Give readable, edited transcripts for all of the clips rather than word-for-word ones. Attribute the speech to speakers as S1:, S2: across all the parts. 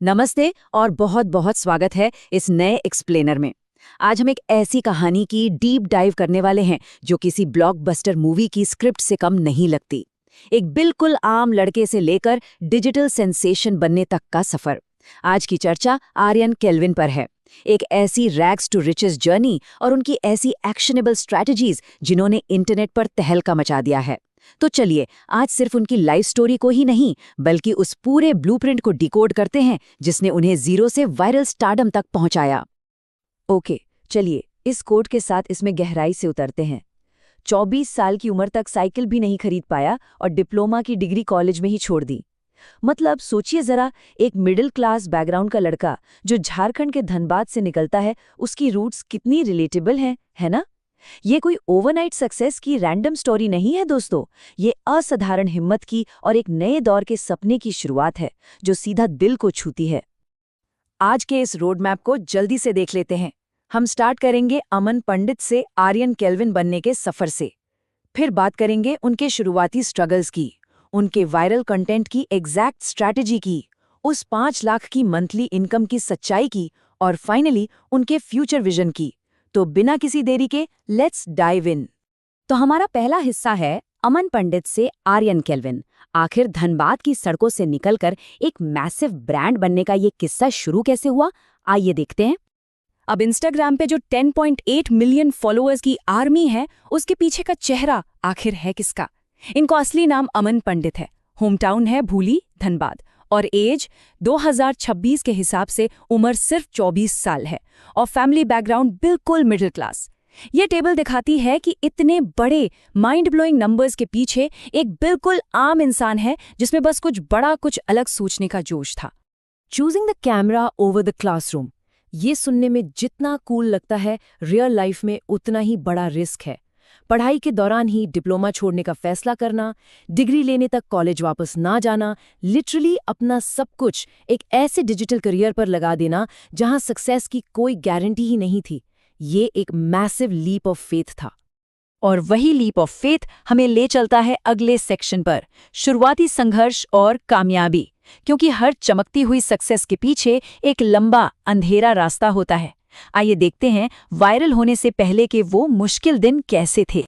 S1: नमस्ते और बहुत बहुत स्वागत है इस नए एक्सप्लेनर में। आज हम एक ऐसी कहानी की डीप डाइव करने वाले हैं जो किसी ब्लॉकबस्टर मूवी की स्क्रिप्ट से कम नहीं लगती। एक बिल्कुल आम लड़के से लेकर डिजिटल सेंसेशन बनने तक का सफर। आज की चर्चा आर्यन केल्विन पर है। एक ऐसी रैग्स टू रिचेस जर्नी और उनकी ऐसी एक्शनेबल स्ट्रैटेजीज जिन्होंने इंटरनेट पर तहलका मचा दिया है। तो चलिए आज सिर्फ उनकी लाइफ स्टोरी को ही नहीं बल्कि उस पूरे ब्लूप्रिंट को डिकोड करते हैं जिसने उन्हें जीरो से वायरल स्टारडम तक पहुंचाया। ओके, चलिए इस कोट के साथ इसमें गहराई से उतरते हैं। 24 साल की उम्र तक साइकिल भी नहीं खरीद पाया और डिप्लोमा की डिग्री कॉलेज में ही छोड़ दी। मतलब सोचिए जरा, एक मिडिल क्लास बैकग्राउंड का लड़का जो झारखंड के धनबाद से निकलता है, उसकी रूट्स कितनी रिलेटेबल हैं, है ना? ये कोई ओवरनाइट सक्सेस की रैंडम स्टोरी नहीं है दोस्तों। ये असाधारण हिम्मत की और एक नए दौर के सपने की शुरुआत है जो सीधा दिल को छूती है। आज के इस रोड मैप को जल्दी से देख लेते हैं। हम स्टार्ट करेंगे अमन पंडित से आर्यन केल्विन बनने के सफर से। फिर बात करेंगे उनके शुरुआती स्ट्रगल्स की, उनके वायरल कंटेंट की एग्जैक्ट स्ट्रैटेजी की, उस 5 लाख की मंथली इनकम की सच्चाई की और फाइनली उनके फ्यूचर विजन की। तो बिना किसी देरी के लेट्स डाइव इन। तो हमारा पहला हिस्सा है अमन पंडित से आर्यन केल्विन। आखिर धनबाद की सड़कों से निकलकर एक मैसिव ब्रांड बनने का ये किस्सा शुरू कैसे हुआ, आइए देखते हैं। अब इंस्टाग्राम पे जो 10.8 मिलियन फॉलोअर्स की आर्मी है, उसके पीछे का चेहरा आखिर है किसका? इनको असली नाम अमन पंडित है, होम टाउन है भूली, धनबाद, और एज 2026 के हिसाब से उम्र सिर्फ 24 साल है और फैमिली बैकग्राउंड बिल्कुल मिडिल क्लास। ये टेबल दिखाती है कि इतने बड़े माइंड ब्लोइंग नंबर्स के पीछे एक बिल्कुल आम इंसान है जिसमें बस कुछ बड़ा, कुछ अलग सोचने का जोश था। Choosing the camera over the classroom, ये सुनने में जितना कूल लगता है, रियल लाइफ में उतना ही बड़ा रिस्क है। पढ़ाई के दौरान ही डिप्लोमा छोड़ने का फैसला करना, डिग्री लेने तक कॉलेज वापस ना जाना, लिटरली अपना सब कुछ एक ऐसे डिजिटल करियर पर लगा देना जहां सक्सेस की कोई गारंटी ही नहीं थी। ये एक मैसिव लीप ऑफ फेथ था। और वही लीप ऑफ फेथ हमें ले चलता है अगले सेक्शन पर, शुरुआती संघर्ष और कामयाबी। क्योंकि हर चमकती हुई सक्सेस के पीछे एक लंबा अंधेरा रास्ता होता है। आइए देखते हैं वायरल होने से पहले के वो मुश्किल दिन कैसे थे।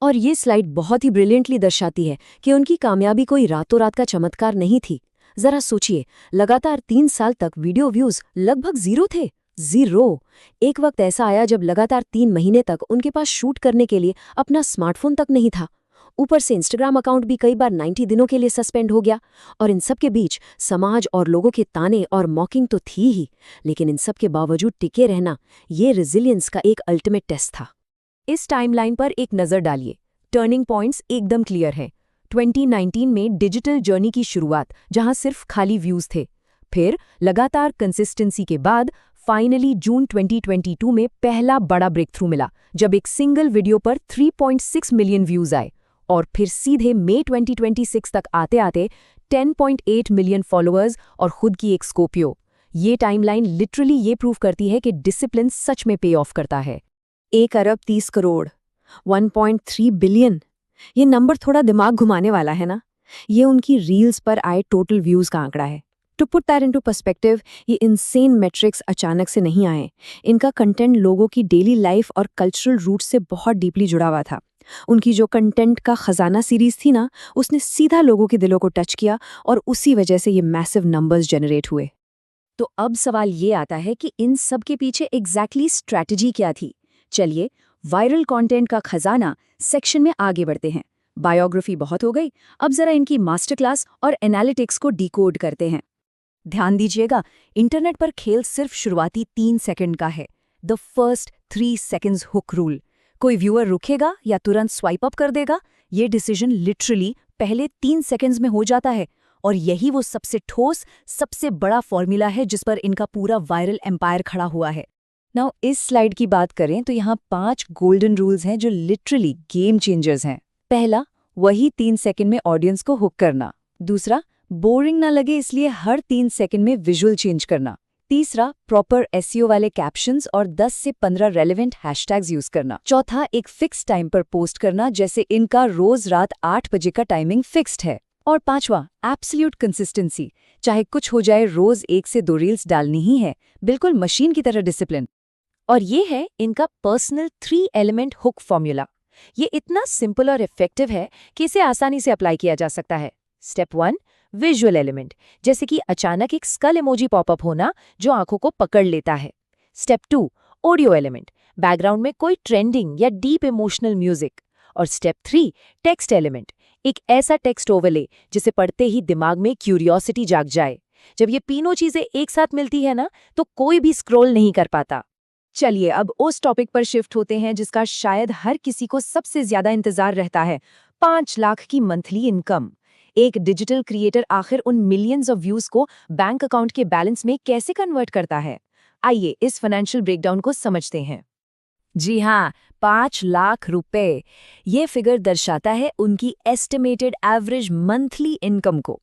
S1: और ये स्लाइड बहुत ही ब्रिलियंटली दर्शाती है कि उनकी कामयाबी कोई रातों रात का चमत्कार नहीं थी। जरा सोचिए, लगातार 3 साल तक वीडियो व्यूज लगभग 0 थे। 0। एक वक्त ऐसा आया जब लगातार 3 महीने तक उनके पास शूट करने के लिए अपना स्मार्टफोन तक नहीं था। ऊपर से इंस्टाग्राम अकाउंट भी कई बार 90 दिनों के लिए सस्पेंड हो गया। और इन सब के बीच समाज और लोगों के ताने और मॉकिंग तो थी ही, लेकिन इन सब के बावजूद टिके रहना, ये रेजिलियंस का एक अल्टीमेट टेस्ट था। इस टाइमलाइन पर एक नज़र डालिए। टर्निंग पॉइंट्स एकदम क्लियर हैं। 2019 में डिजिटल जर्नी की शुरुआत, जहां सिर्फ खाली व्यूज थे। फिर लगातार कंसिस्टेंसी के बाद फाइनली जून 2022 में पहला बड़ा ब्रेक थ्रू मिला, जब एक सिंगल वीडियो पर 3.6 मिलियन व्यूज आए। और फिर सीधे मई 2026 तक आते आते 10.8 मिलियन फॉलोअर्स और खुद की एक स्कॉर्पियो। ये टाइमलाइन लिटरली ये प्रूव करती है कि डिसिप्लिन सच में पे ऑफ करता है। 1 अरब 30 करोड़, 1.3 बिलियन, ये नंबर थोड़ा दिमाग घुमाने वाला है ना? ये उनकी रील्स पर आए टोटल व्यूज का आंकड़ा है। To put that into perspective, ये इनसेन मैट्रिक्स अचानक से नहीं आए। इनका कंटेंट लोगों की डेली लाइफ और कल्चरल रूट से बहुत डीपली जुड़ा हुआ था। उनकी जो कंटेंट का खजाना सीरीज थी ना, उसने सीधा लोगों के दिलों को टच किया और उसी वजह से ये मैसिव नंबर्स जनरेट हुए। तो अब सवाल ये आता है कि इन सब के पीछे एग्जैक्टली स्ट्रैटेजी क्या थी? चलिए वायरल कंटेंट का खजाना सेक्शन में आगे बढ़ते हैं। बायोग्राफी बहुत हो गई, अब जरा इनकी मास्टर क्लास और एनालिटिक्स को डिकोड करते हैं। ध्यान दीजिएगा, इंटरनेट पर खेल सिर्फ शुरुआती 3 सेकंड का है। The first 3 seconds hook rule. कोई व्यूअर रुकेगा या तुरंत स्वाइप अप कर देगा, ये डिसीजन लिटरली पहले 3 सेकंड्स में हो जाता है। और यही वो सबसे ठोस, सबसे बड़ा फॉर्मूला है जिस पर इनका पूरा वायरल एम्पायर खड़ा हुआ है। नाउ इस स्लाइड की बात करें तो यहाँ 5 गोल्डन रूल्स हैं जो लिटरली गेम चेंजर्स हैं। पहला, वही 3 सेकंड में ऑडियंस को हुक करना। दूसरा, बोरिंग ना लगे इसलिए हर 3 सेकंड में विजुअल चेंज करना। तीसरा, प्रॉपर एसईओ वाले कैप्शंस और 10 से 15 रेलेवेंट हैशटैग्स यूज करना। चौथा, एक फिक्स टाइम पर पोस्ट करना, जैसे इनका रोज रात 8 बजे का टाइमिंग फिक्स्ड है। और 5वां एब्सोल्यूट कंसिस्टेंसी। चाहे कुछ हो जाए, रोज 1 से 2 रील्स डालनी ही है, बिल्कुल मशीन की तरह डिसिप्लिन। और ये है इनका पर्सनल 3 एलिमेंट हुक फॉर्मूला। ये इतना सिंपल और इफेक्टिव है कि इसे आसानी से अप्लाई किया जा सकता है। स्टेप 1, विजुअल एलिमेंट, जैसे कि अचानक एक स्कल इमोजी पॉपअप होना जो आंखों को पकड़ लेता है। स्टेप 2, ऑडियो एलिमेंट, बैकग्राउंड में कोई ट्रेंडिंग या डीप इमोशनल म्यूजिक। और स्टेप 3, टेक्स्ट एलिमेंट, एक ऐसा टेक्स्ट ओवरले जिसे पढ़ते ही दिमाग में क्यूरियोसिटी जाग जाए। जब ये तीनों चीजें एक साथ मिलती है ना, तो कोई भी स्क्रॉल नहीं कर पाता। चलिए अब उस टॉपिक पर शिफ्ट होते हैं जिसका शायद हर किसी को सबसे ज्यादा इंतजार रहता है, 5 लाख की मंथली इनकम। एक डिजिटल क्रिएटर आखिर उन मिलियंस ऑफ व्यूज को बैंक अकाउंट के बैलेंस में कैसे कन्वर्ट करता है? आइए इस फाइनेंशियल ब्रेकडाउन को समझते हैं। जी हाँ, 5 लाख रुपए, ये फिगर दर्शाता है उनकी एस्टिमेटेड एवरेज मंथली इनकम को।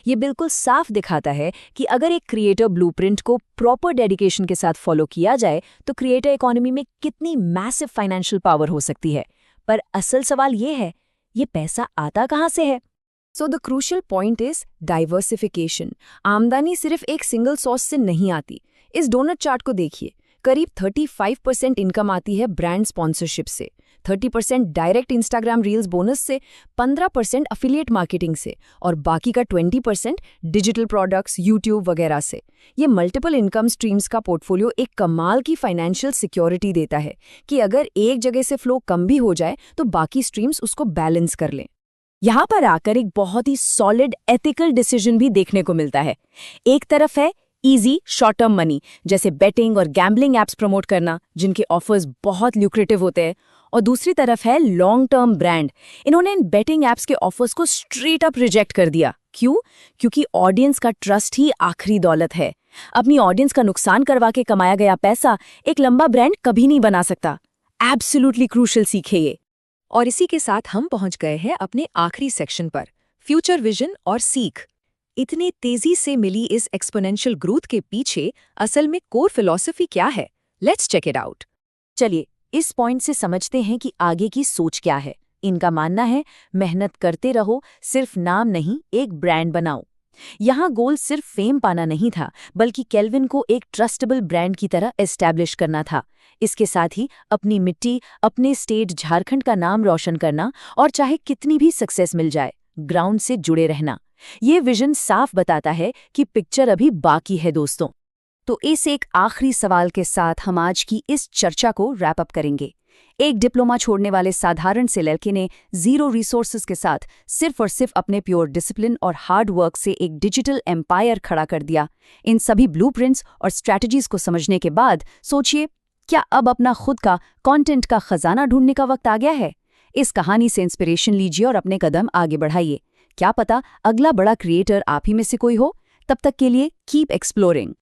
S1: ये बिल्कुल साफ दिखाता है कि अगर एक क्रिएटर ब्लूप्रिंट को प्रॉपर डेडिकेशन के साथ फॉलो किया जाए तो क्रिएटर इकोनॉमी में कितनी मैसिव फाइनेंशियल पावर हो सकती है। पर असल सवाल ये है, ये पैसा आता कहाँ से है? So the crucial point is diversification. आमदनी सिर्फ एक सिंगल सोर्स से नहीं आती। इस डोनट चार्ट को देखिए, करीब 35% इनकम आती है ब्रांड स्पॉन्सरशिप से, 30% डायरेक्ट इंस्टाग्राम रील्स बोनस से, 15% अफिलिएट मार्केटिंग से और बाकी का 20% डिजिटल प्रोडक्ट्स, यूट्यूब वगैरह से। ये मल्टीपल इनकम स्ट्रीम्स का पोर्टफोलियो एक कमाल की फाइनेंशियल सिक्योरिटी देता है कि अगर एक जगह से फ्लो कम भी हो जाए तो बाकी स्ट्रीम्स उसको बैलेंस कर लें। यहाँ पर आकर एक बहुत ही सॉलिड एथिकल डिसीजन भी देखने को मिलता है। एक तरफ है इजी शॉर्ट टर्म मनी, जैसे बेटिंग और गैम्बलिंग एप्स प्रमोट करना जिनके ऑफर्स बहुत ल्यूक्रेटिव होते हैं, और दूसरी तरफ है लॉन्ग टर्म ब्रांड। इन्होंने इन बेटिंग एप्स के ऑफर्स को स्ट्रेट अप रिजेक्ट कर दिया। क्यों? क्योंकि ऑडियंस का ट्रस्ट ही आखिरी दौलत है। अपनी ऑडियंस का नुकसान करवा के कमाया गया पैसा एक लंबा ब्रांड कभी नहीं बना सकता। एब्सोल्युटली क्रूशियल सीख है ये। और इसी के साथ हम पहुंच गए हैं अपने आखिरी सेक्शन पर, फ्यूचर विजन और सीख। इतने तेजी से मिली इस एक्सपोनेंशियल ग्रोथ के पीछे असल में कोर फिलॉसफी क्या है? Let's check it out. चलिए इस पॉइंट से समझते हैं कि आगे की सोच क्या है। इनका मानना है, मेहनत करते रहो, सिर्फ नाम नहीं, एक ब्रांड बनाओ। यहाँ गोल सिर्फ फेम पाना नहीं था, बल्कि केल्विन को एक ट्रस्टेबल ब्रांड की तरह एस्टैब्लिश करना था। इसके साथ ही अपनी मिट्टी, अपने स्टेट झारखंड का नाम रोशन करना और चाहे कितनी भी सक्सेस मिल जाए, ग्राउंड से जुड़े रहना। ये विजन साफ बताता है कि पिक्चर अभी बाकी है दोस्तों। तो इस एक आखिरी सवाल के साथ हम आज की इस चर्चा को रैप अप करेंगे। एक डिप्लोमा छोड़ने वाले साधारण से लड़के ने 0 रिसोर्सेज के साथ सिर्फ और सिर्फ अपने प्योर डिसिप्लिन और हार्ड वर्क से एक डिजिटल एम्पायर खड़ा कर दिया। इन सभी ब्लूप्रिंट्स और स्ट्रैटेजीज को समझने के बाद सोचिए, क्या अब अपना खुद का कंटेंट का खजाना ढूंढने का वक्त आ गया है? इस कहानी से इंस्पिरेशन लीजिए और अपने कदम आगे बढ़ाइए। क्या पता अगला बड़ा क्रिएटर आप ही में से कोई हो। तब तक के लिए कीप एक्सप्लोरिंग।